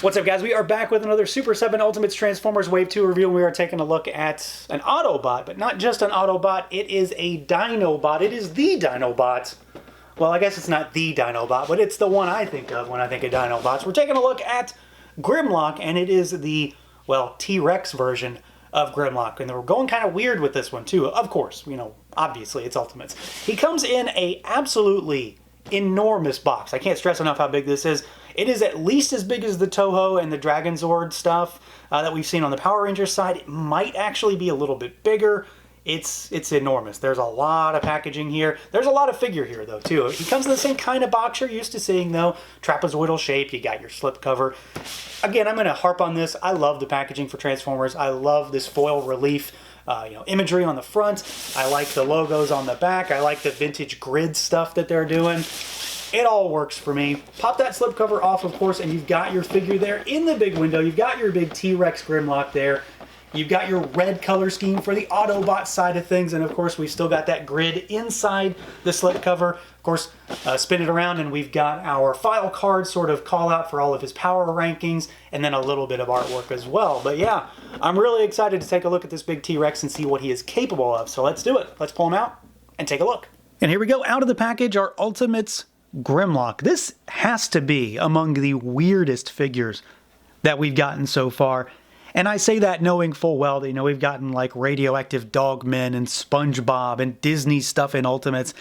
What's up, guys? We are back with another Super 7 Ultimates Transformers Wave 2 review, and we are taking a look at an Autobot, but not just an Autobot, it is a Dinobot. It is the Dinobot. Well, I guess it's not the Dinobot, but it's the one I think of when I think of Dinobots. We're taking a look at GRIMLOCK, and it is the, well, T-Rex version of GRIMLOCK. And we're going kind of weird with this one, too. Of course, you know, obviously, it's Ultimates. He comes in a absolutely enormous box. I can't stress enough how big this is. It is at least as big as the Toho and the Dragon Zord stuff that we've seen on the Power Rangers side. It might actually be a little bit bigger. It's enormous. There's a lot of packaging here. There's a lot of figure here, though, too. He comes in the same kind of box you're used to seeing, though. Trapezoidal shape. You got your slipcover. Again, I'm going to harp on this. I love the packaging for Transformers. I love this foil relief imagery on the front. I like the logos on the back. I like the vintage grid stuff that they're doing. It all works for me. Pop that slipcover off, of course, and you've got your figure there in the big window. You've got your big T-Rex GRIMLOCK there. You've got your red color scheme for the Autobot side of things, and of course, we've still got that grid inside the slipcover. Of course, spin it around, and we've got our file card sort of call out for all of his power rankings, and then a little bit of artwork as well. But yeah, I'm really excited to take a look at this big T-Rex and see what he is capable of. So let's do it. Let's pull him out and take a look. And here we go. Out of the package, our Ultimates GRIMLOCK. This has to be among the weirdest figures that we've gotten so far. And I say that knowing full well that, you know, we've gotten like Radioactive Dogmen and SpongeBob and Disney stuff in Ultimates.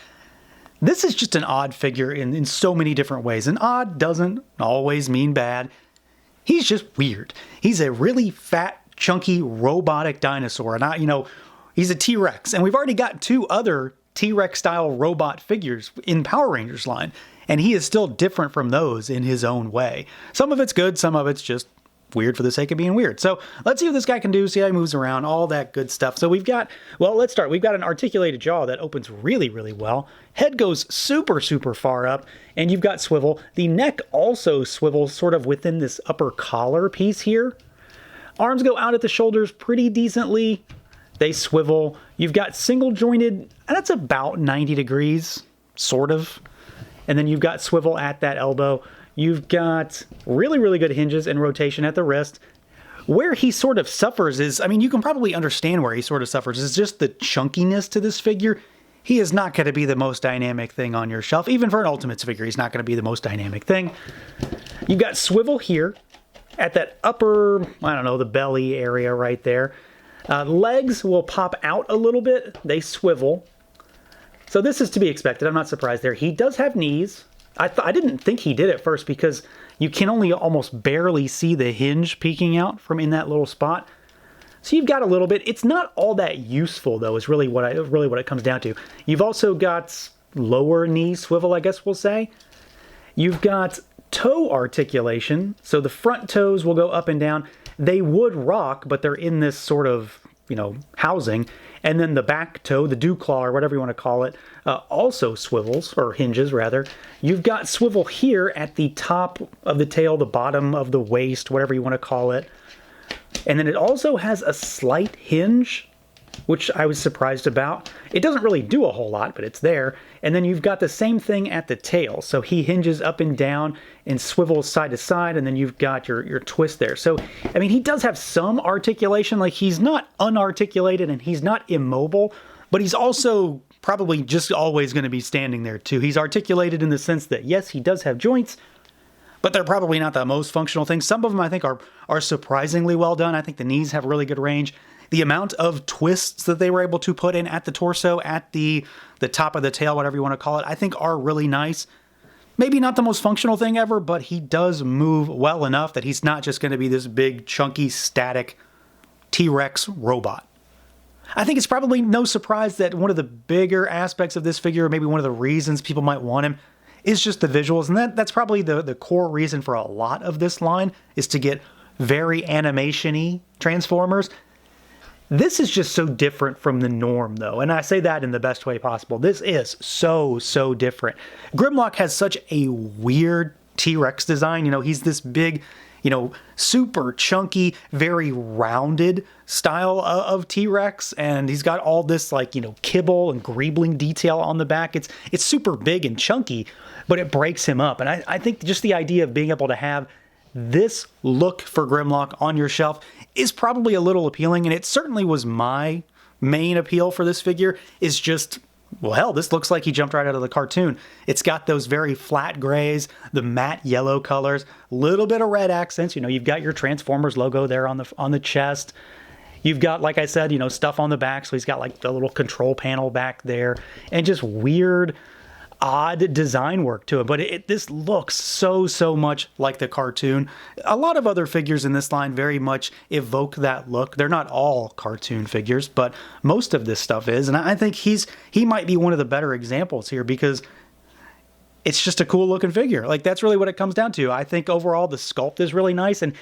This is just an odd figure in so many different ways. And odd doesn't always mean bad. He's just weird. He's a really fat, chunky, robotic dinosaur. And, he's a T-Rex. And we've already got two other T-Rex style robot figures in Power Rangers line. And he is still different from those in his own way. Some of it's good, some of it's just weird for the sake of being weird. So let's see what this guy can do, see how he moves around, all that good stuff. So we've got, well, let's start. We've got an articulated jaw that opens really, really well. Head goes super, super far up, and you've got swivel. The neck also swivels sort of within this upper collar piece here. Arms go out at the shoulders pretty decently. They swivel. You've got single jointed, and that's about 90 degrees, sort of. And then you've got swivel at that elbow. You've got really, really good hinges and rotation at the wrist. Where he sort of suffers is, you can probably understand where he sort of suffers, is just the chunkiness to this figure. He is not going to be the most dynamic thing on your shelf. Even for an Ultimates figure, he's not going to be the most dynamic thing. You've got swivel here at that upper, the belly area right there. Legs will pop out a little bit. They swivel. So this is to be expected. I'm not surprised there. He does have knees. I didn't think he did at first because you can only almost barely see the hinge peeking out from in that little spot. So you've got a little bit. It's not all that useful, though, is really what it comes down to. You've also got lower knee swivel, I guess we'll say. You've got toe articulation. So the front toes will go up and down. They would rock, but they're in this sort of, housing. And then the back toe, the dew claw, or whatever you want to call it, also swivels, or hinges rather. You've got swivel here at the top of the tail, the bottom of the waist, whatever you want to call it. And then it also has a slight hinge, which I was surprised about. It doesn't really do a whole lot, but it's there. And then you've got the same thing at the tail. So he hinges up and down and swivels side to side, and then you've got your twist there. So, he does have some articulation. Like, he's not unarticulated and he's not immobile, but he's also probably just always going to be standing there too. He's articulated in the sense that, yes, he does have joints, but they're probably not the most functional things. Some of them, I think, are surprisingly well done. I think the knees have really good range. The amount of twists that they were able to put in at the torso, at the top of the tail, whatever you want to call it, I think are really nice. Maybe not the most functional thing ever, but he does move well enough that he's not just going to be this big, chunky, static T-Rex robot. I think it's probably no surprise that one of the bigger aspects of this figure, maybe one of the reasons people might want him, is just the visuals. And that's probably the core reason for a lot of this line, is to get very animation-y Transformers. This is just so different from the norm, though, and I say that in the best way possible. This is so, so different. GRIMLOCK has such a weird T-Rex design. He's this big, super chunky, very rounded style of T-Rex, and he's got all this, kibble and greebling detail on the back. It's super big and chunky, but it breaks him up, and I think just the idea of being able to have this look for Grimlock on your shelf is probably a little appealing, and it certainly was my main appeal for this figure, is just, well, hell, this looks like he jumped right out of the cartoon. It's got those very flat grays, the matte yellow colors, little bit of red accents. You know, you've got your Transformers logo there on the chest. You've got, like I said, you know, stuff on the back. So he's got like the little control panel back there, and just weird, odd design work to it. But this looks so much like the cartoon. A lot of other figures in this line very much evoke that look. They're not all cartoon figures, but most of this stuff is. And I think he might be one of the better examples here, because it's just a cool looking figure. Like, that's really what it comes down to. I think overall the sculpt is really nice, and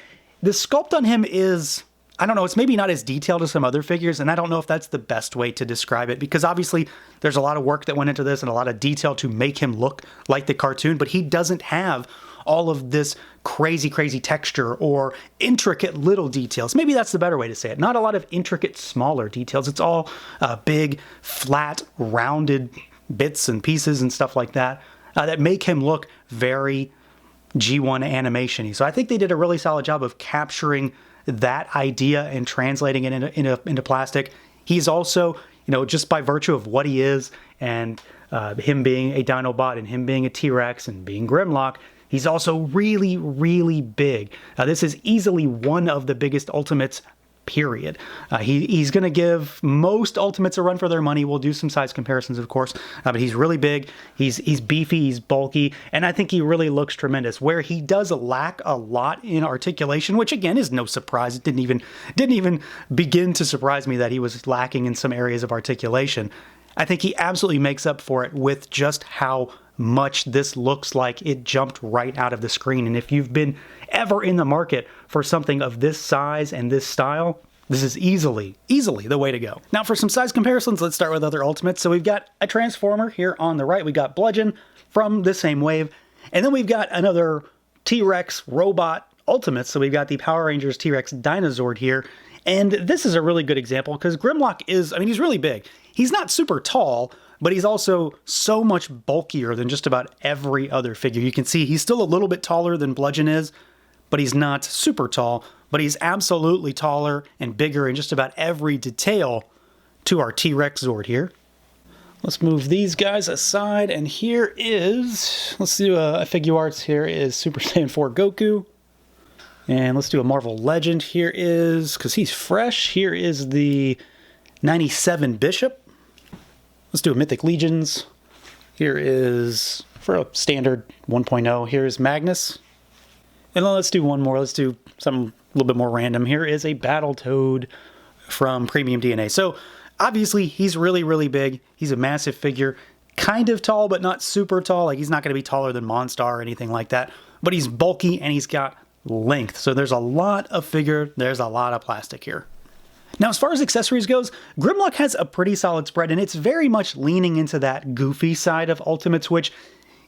the sculpt on him is, I don't know, it's maybe not as detailed as some other figures, and I don't know if that's the best way to describe it, because obviously there's a lot of work that went into this and a lot of detail to make him look like the cartoon, but he doesn't have all of this crazy texture or intricate little details. Maybe that's the better way to say it. Not a lot of intricate, smaller details. It's all big, flat, rounded bits and pieces and stuff like that that make him look very G1 animation-y. So I think they did a really solid job of capturing that idea and translating it into plastic. He's also, you know, just by virtue of what he is, and him being a Dinobot and him being a T-Rex and being Grimlock, he's also really big. This is easily one of the biggest Ultimates, period. He's going to give most Ultimates a run for their money. We'll do some size comparisons, of course, but he's really big, he's beefy, he's bulky, and I think he really looks tremendous. Where he does lack a lot in articulation, which again is no surprise. It didn't even begin to surprise me that he was lacking in some areas of articulation. I think he absolutely makes up for it with just how much this looks like it jumped right out of the screen. And if you've been ever in the market for something of this size and this style, this is easily the way to go. Now for some size comparisons, let's start with other Ultimates. So we've got a Transformer here on the right. We got Bludgeon from the same wave. And then we've got another T-Rex robot Ultimate. So we've got the Power Rangers T-Rex Dinosaur here. And this is a really good example because Grimlock is, I mean, he's really big. He's not super tall, but he's also so much bulkier than just about every other figure. You can see he's still a little bit taller than Bludgeon is, but he's not super tall, but he's absolutely taller and bigger in just about every detail to our T-Rex Zord here. Let's move these guys aside, and here is, let's do a figure arts. Here is Super Saiyan 4 Goku. And let's do a Marvel Legend. Here is, because he's fresh, here is the 97 Bishop. Let's do a Mythic Legions. Here is, for a standard 1.0, here is Magnus. And then let's do one more. Let's do something a little bit more random. Here is a Battletoad from Premium DNA. So obviously he's really big. He's a massive figure. Kind of tall, but not super tall. Like, he's not going to be taller than Monstar or anything like that. But he's bulky and he's got length. So there's a lot of figure. There's a lot of plastic here. Now, as far as accessories goes, Grimlock has a pretty solid spread, and it's very much leaning into that goofy side of Ultimates, which,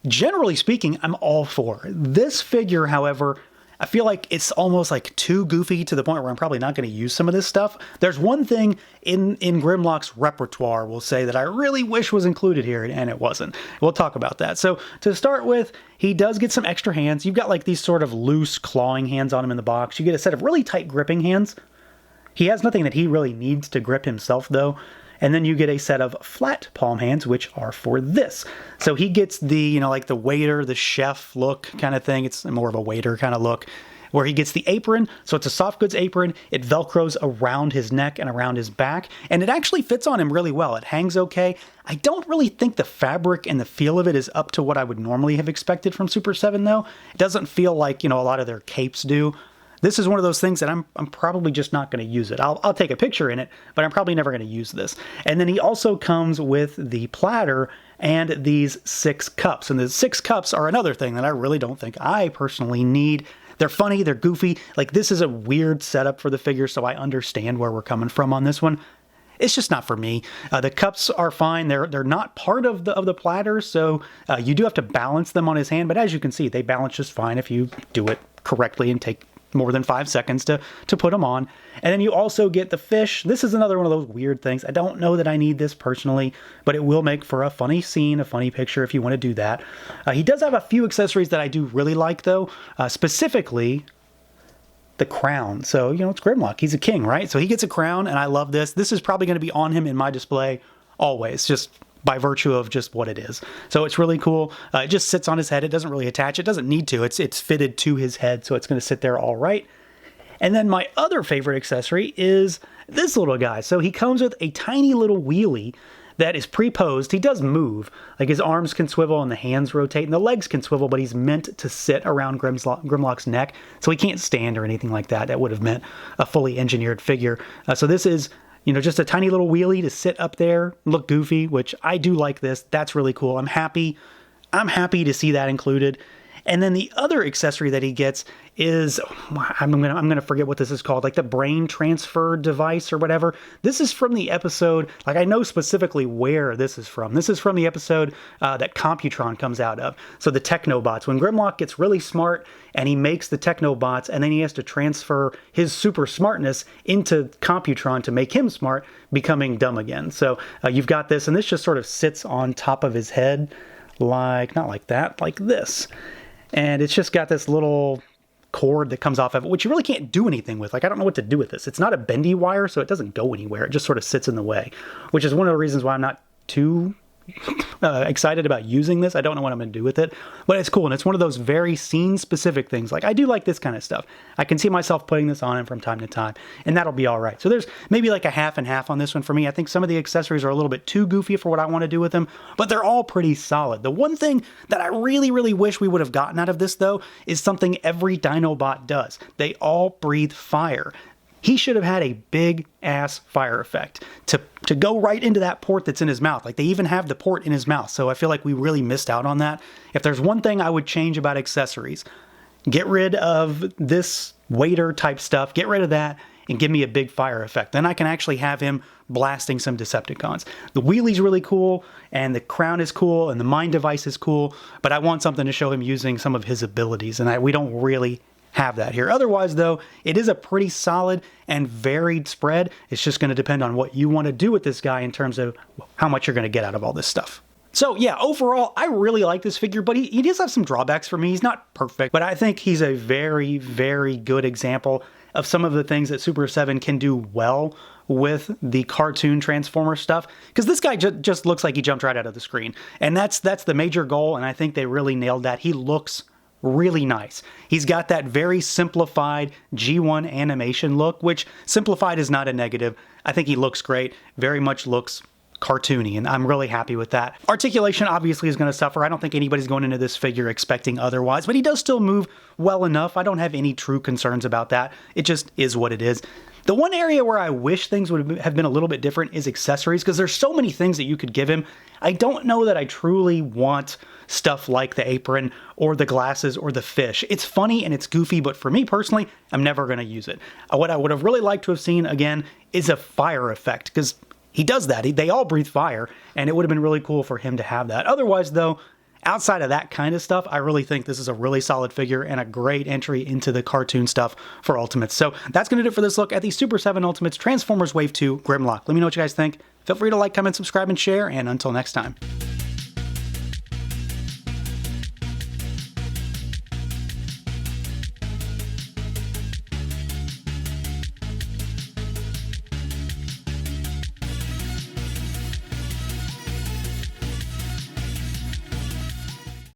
generally speaking, I'm all for. This figure, however, I feel like it's almost like too goofy to the point where I'm probably not going to use some of this stuff. There's one thing in Grimlock's repertoire, we'll say, that I really wish was included here, and it wasn't. We'll talk about that. So to start with, he does get some extra hands. You've got like these sort of loose clawing hands on him in the box. You get a set of really tight gripping hands. He has nothing that he really needs to grip himself, though. And then you get a set of flat palm hands, which are for this. So he gets the, you know, like the waiter, the chef look kind of thing. It's more of a waiter kind of look, where he gets the apron. So it's a soft goods apron. It Velcros around his neck and around his back. And it actually fits on him really well. It hangs okay. I don't really think the fabric and the feel of it is up to what I would normally have expected from Super 7, though. It doesn't feel like, you know, a lot of their capes do. This is one of those things that I'm probably just not going to use it. I'll take a picture in it, but I'm probably never going to use this. And then he also comes with the platter and these 6 cups. And the 6 cups are another thing that I really don't think I personally need. They're funny, they're goofy. Like, this is a weird setup for the figure, so I understand where we're coming from on this one. It's just not for me. The cups are fine. They're not part of the platter, so you do have to balance them on his hand. But as you can see, they balance just fine if you do it correctly and take more than 5 seconds to put them on. And then you also get the fish. This is another one of those weird things. I don't know that I need this personally, but it will make for a funny scene, a funny picture if you want to do that. He does have a few accessories that I do really like, though. Specifically, the crown. So, you know, it's Grimlock. He's a king, right? So he gets a crown, and I love this. This is probably going to be on him in my display always, just by virtue of just what it is. So it's really cool. It just sits on his head. It doesn't really attach. It doesn't need to. It's fitted to his head, so it's going to sit there all right. And then my other favorite accessory is this little guy. So he comes with a tiny little wheelie that is pre-posed. He does move. Like his arms can swivel and the hands rotate and the legs can swivel, but he's meant to sit around Grimlock's neck. So he can't stand or anything like that. That would have meant a fully engineered figure. So this is, you know, just a tiny little wheelie to sit up there, look goofy, which I do like this. That's really cool. I'm happy to see that included. And then the other accessory that he gets is, I'm gonna forget what this is called, like the brain transfer device or whatever. This is from the episode, like I know specifically where this is from. This is from the episode that Computron comes out of. So the Technobots, when Grimlock gets really smart and he makes the Technobots and then he has to transfer his super smartness into Computron to make him smart, becoming dumb again. So you've got this, and this just sort of sits on top of his head, like, not like that, like this. And it's just got this little cord that comes off of it, which you really can't do anything with. Like, I don't know what to do with this. It's not a bendy wire, so it doesn't go anywhere. It just sort of sits in the way, which is one of the reasons why I'm not too excited about using this. I don't know what I'm going to do with it, but it's cool. And it's one of those very scene-specific things. Like, I do like this kind of stuff. I can see myself putting this on him from time to time, and that'll be all right. So there's maybe like a half and half on this one for me. I think some of the accessories are a little bit too goofy for what I want to do with them, but they're all pretty solid. The one thing that I really, really wish we would have gotten out of this, though, is something every Dinobot does. They all breathe fire. He should have had a big-ass fire effect to go right into that port that's in his mouth. Like, they even have the port in his mouth, so I feel like we really missed out on that. If there's one thing I would change about accessories, get rid of this waiter-type stuff, get rid of that, and give me a big fire effect. Then I can actually have him blasting some Decepticons. The wheelie's really cool, and the crown is cool, and the mind device is cool, but I want something to show him using some of his abilities, and we don't really have that here. Otherwise, though, it is a pretty solid and varied spread. It's just going to depend on what you want to do with this guy in terms of how much you're going to get out of all this stuff. So yeah, overall, I really like this figure, but he does have some drawbacks for me. He's not perfect, but I think he's a very, very good example of some of the things that Super 7 can do well with the cartoon Transformer stuff, because this guy just looks like he jumped right out of the screen, and that's the major goal, and I think they really nailed that. He looks really nice. He's got that very simplified G1 animation look, which simplified is not a negative. I think he looks great, very much looks cartoony, and I'm really happy with that. Articulation obviously is going to suffer. I don't think anybody's going into this figure expecting otherwise, but he does still move well enough. I don't have any true concerns about that. It just is what it is. The one area where I wish things would have been a little bit different is accessories, because there's so many things that you could give him. I don't know that I truly want stuff like the apron or the glasses or the fish. It's funny and it's goofy, but for me personally, I'm never going to use it. What I would have really liked to have seen, again, is a fire effect, because he does that. They all breathe fire, and it would have been really cool for him to have that. Otherwise, though, outside of that kind of stuff, I really think this is a really solid figure and a great entry into the cartoon stuff for Ultimates. So that's going to do it for this look at the Super 7 Ultimates Transformers Wave 2 Grimlock. Let me know what you guys think. Feel free to like, comment, subscribe, and share, and until next time.